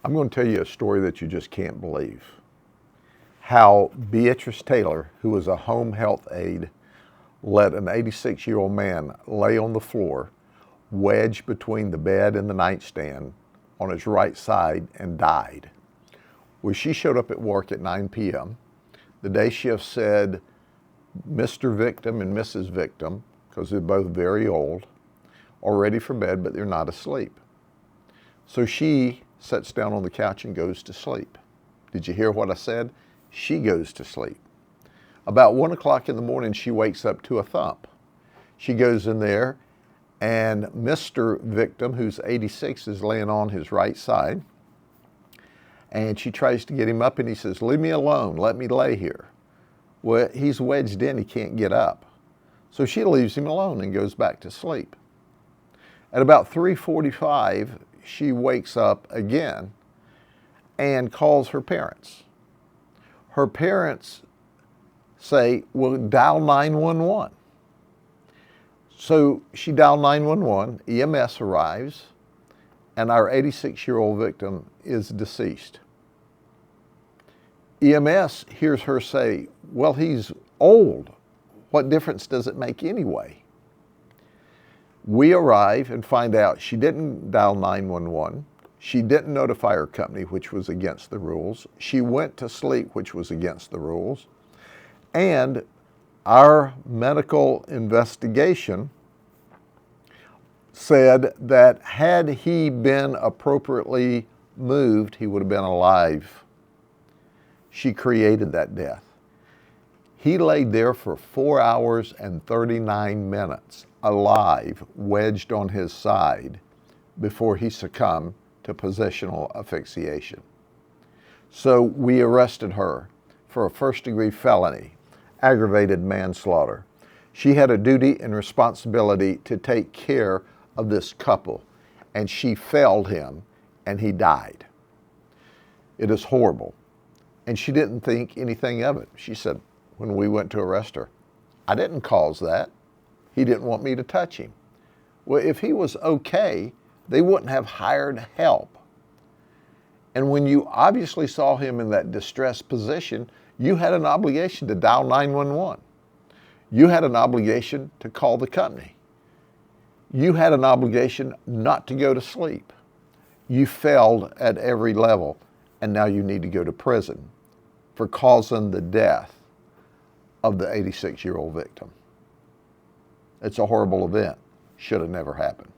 I'm going to tell you a story that you just can't believe. How Beatrice Taylor, who was a home health aide, let an 86-year-old man lay on the floor, wedged between the bed and the nightstand on his right side, and died. Well, she showed up at work at 9 p.m. The day shift said Mr. Victim and Mrs. Victim, because they're both very old, are ready for bed, but they're not asleep. So she sits down on the couch and goes to sleep. Did you hear what I said? She goes to sleep. About 1 o'clock in the morning, she wakes up to a thump. She goes in there, and Mr. Victim, who's 86, is laying on his right side. And she tries to get him up, and he says, "Leave me alone, let me lay here." Well, he's wedged in, he can't get up. So she leaves him alone and goes back to sleep. At about 3:45, she wakes up again and calls her parents. Her parents say, "Well, dial 911." So she dialed 911, EMS arrives, and our 86-year-old victim is deceased. EMS hears her say, "Well, he's old. What difference does it make anyway?" We arrive and find out she didn't dial 911. She didn't notify her company, which was against the rules. She went to sleep, which was against the rules. And our medical investigation said that had he been appropriately moved, he would have been alive. She created that death. He laid there for 4 hours and 39 minutes, alive, wedged on his side, before he succumbed to positional asphyxiation. So we arrested her for a first-degree felony, aggravated manslaughter. She had a duty and responsibility to take care of this couple, and she failed him, and he died. It is horrible. And she didn't think anything of it. She said, when we went to arrest her, "I didn't cause that. He didn't want me to touch him." Well, if he was okay, they wouldn't have hired help. And when you obviously saw him in that distressed position, you had an obligation to dial 911. You had an obligation to call the company. You had an obligation not to go to sleep. You failed at every level, and now you need to go to prison for causing the death of the 86-year-old victim. It's a horrible event. Should have never happened.